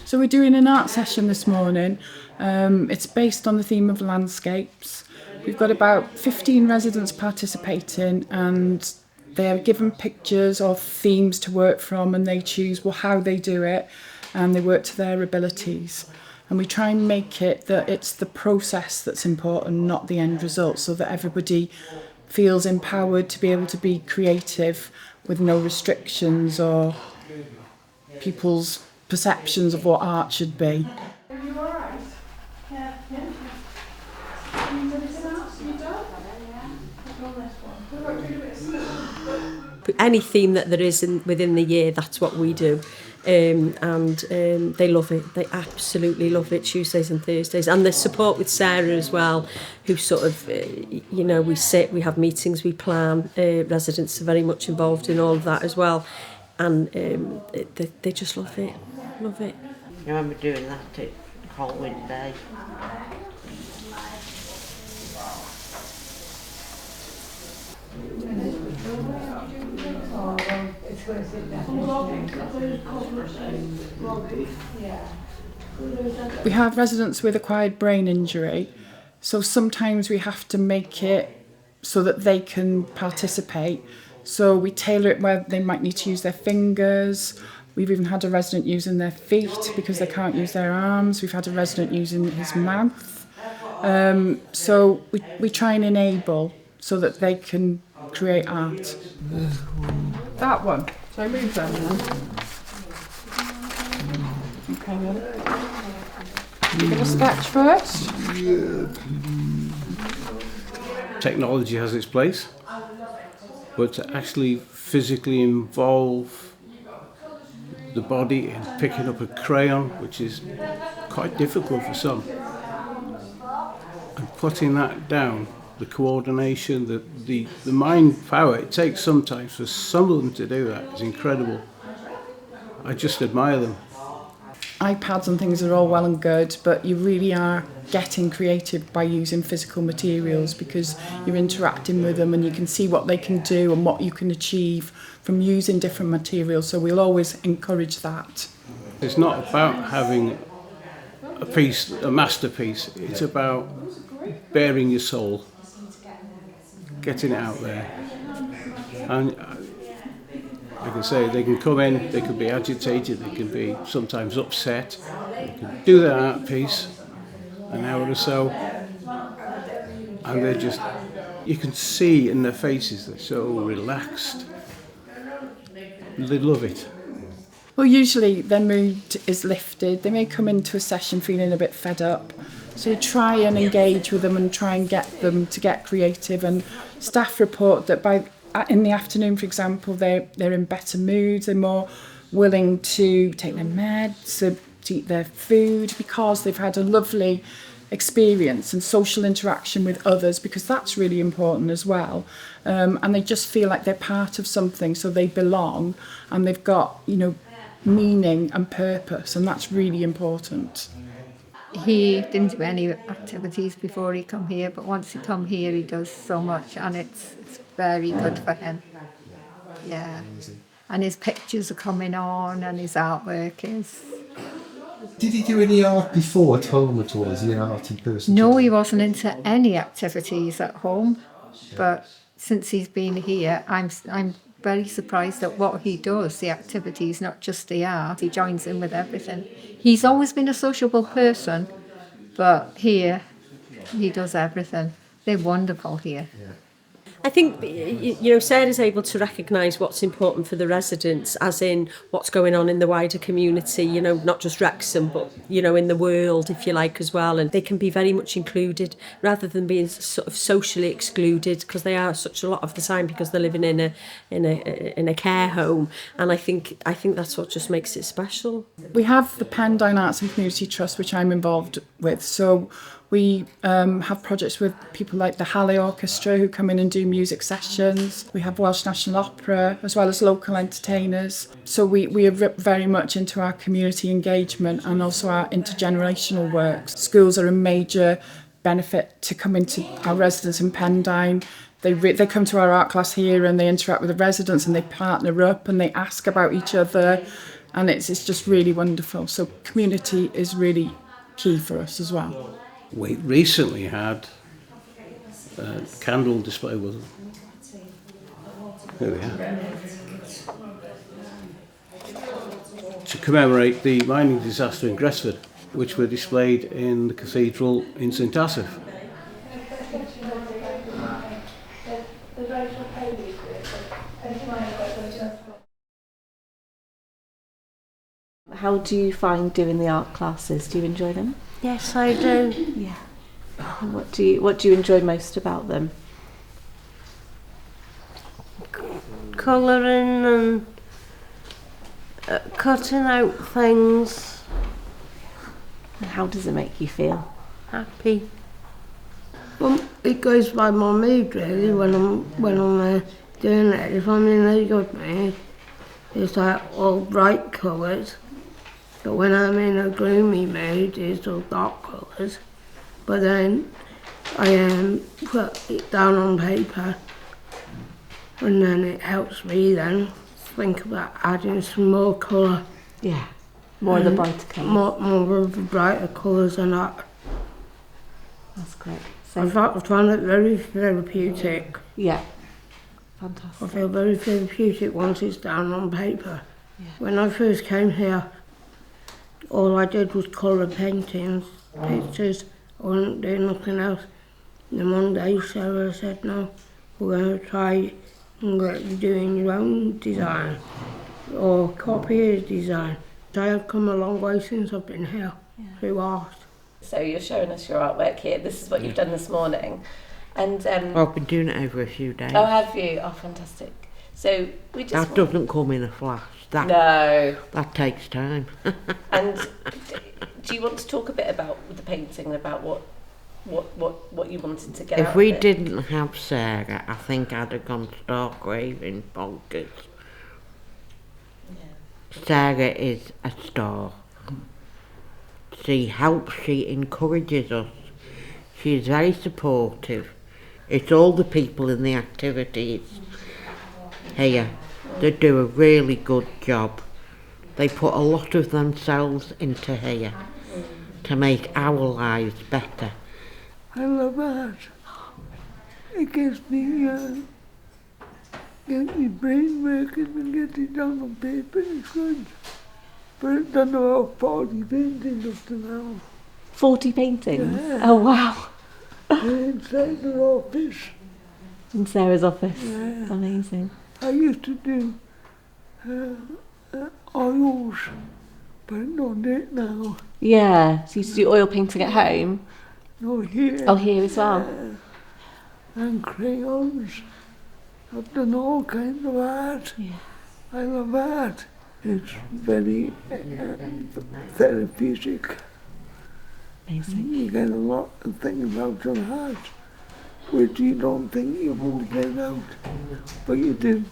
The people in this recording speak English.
So we're doing an art session this morning. It's based on the theme of landscapes. We've got about 15 residents participating, and they're given pictures of themes to work from, and they choose how they do it, and they work to their abilities. And we try and make it that it's the process that's important, not the end result, so that everybody feels empowered to be able to be creative with no restrictions or people's perceptions of what art should be. Are you all right? Yeah. Any theme that there is within the year, that's what we do. They love it. They absolutely love it, Tuesdays and Thursdays. And the support with Sarah as well, who sort of, we sit, we have meetings, we plan. Residents are very much involved in all of that as well. And they just love it. Love it. I remember doing that at Halloween Day. We have residents with acquired brain injury, so sometimes we have to make it so that they can participate. So we tailor it where they might need to use their fingers. We've even had a resident using their feet because they can't use their arms. We've had a resident using his mouth. So we try and enable so that they can create art. That one. So I move them then. Okay, then. You're going to sketch first? Yeah. Technology has its place, but to actually physically involve the body in picking up a crayon, which is quite difficult for some, and putting that down, the coordination, the mind power it takes sometimes for some of them to do that is incredible. I just admire them. iPads and things are all well and good, but you really are getting creative by using physical materials because you're interacting with them and you can see what they can do and what you can achieve from using different materials. So we'll always encourage that. It's not about having a masterpiece. It's about bearing your soul, getting it out there. And like I say, they can come in, they can be agitated, they can be sometimes upset. They can do their art piece, an hour or so, and they're just, you can see in their faces, they're so relaxed. They love it. Well, usually their mood is lifted. They may come into a session feeling a bit fed up. So you try and engage with them and try and get them to get creative. And staff report that in the afternoon, for example, they're in better moods. They're more willing to take their meds, to eat their food because they've had a lovely experience and social interaction with others, because that's really important as well. And they just feel like they're part of something, so they belong and they've got, meaning and purpose, and that's really important. He didn't do any activities before he come here, but once he come here he does so much, and it's very good for him. Yeah. And his pictures are coming on and his artwork is... Did he do any art before at home at all? Is he an arty person? No, he wasn't into any activities at home, but since he's been here, I'm very surprised at what he does, the activities, not just the art. He joins in with everything. He's always been a sociable person, but here he does everything. They're wonderful here. Yeah. I think, Sarah's able to recognise what's important for the residents, as in what's going on in the wider community, not just Wrexham, but, in the world, if you like, as well. And they can be very much included rather than being sort of socially excluded, because they are such a lot of the time because they're living in a care home. And I think that's what just makes it special. We have the Pendine Arts and Community Trust, which I'm involved with. So We have projects with people like the Halley Orchestra who come in and do music sessions. We have Welsh National Opera as well as local entertainers. So we are very much into our community engagement and also our intergenerational works. Schools are a major benefit to come into our residents in Pendine. They come to our art class here and they interact with the residents and they partner up and they ask about each other, and it's just really wonderful. So community is really key for us as well. We recently had a candle display with here we are, to commemorate the mining disaster in Gresford, which were displayed in the cathedral in St Asaph. How do you find doing the art classes? Do you enjoy them? Yes, I do. Yeah. And what do you enjoy most about them? Colouring and cutting out things. And how does it make you feel? Happy. Well, it goes by my mood really when I'm doing it. If I'm in a good mood, it's like all bright colours. But when I'm in a gloomy mood, it's all dark colours. But then I put it down on paper, and then it helps me then think about adding some more colour. Yeah. More of the brighter colours. More of the brighter colours than that. That's great. I find it very therapeutic. Yeah. Fantastic. I feel very therapeutic once it's down on paper. Yeah. When I first came here, all I did was colour paintings, pictures. I wasn't doing nothing else. And then one day Sarah said, no, we're going to try and get you doing your own design or copier's design. So I've come a long way since I've been here through art. So you're showing us your artwork here. This is what you've done this morning. And I've been doing it over a few days. oh, have you? Oh, fantastic. So we just That doesn't come in a flash. No. That takes time. And do you want to talk a bit about the painting, about what you wanted to get out If we of it? didn't have Sarah, I think I'd have gone stark raving bonkers. Yeah. Sarah is a star. She helps, she encourages us. She is very supportive. It's all the people in the activities here that do a really good job. They put a lot of themselves into here to make our lives better. I love art. It gets me brain working and get it down on paper. It's good. But I've done about 40 paintings up to now. 40 paintings? Yeah. Oh, wow. Inside her office. In Sarah's office? Yeah. Amazing. I used to do oils, but I don't do it now. Yeah. So you used to do oil painting at home? No, here. Oh, here as well? And crayons. I've done all kinds of art. Yeah. I love art. It's very therapeutic. Amazing. You get a lot of things out of art, which you don't think you want to get out, but you do.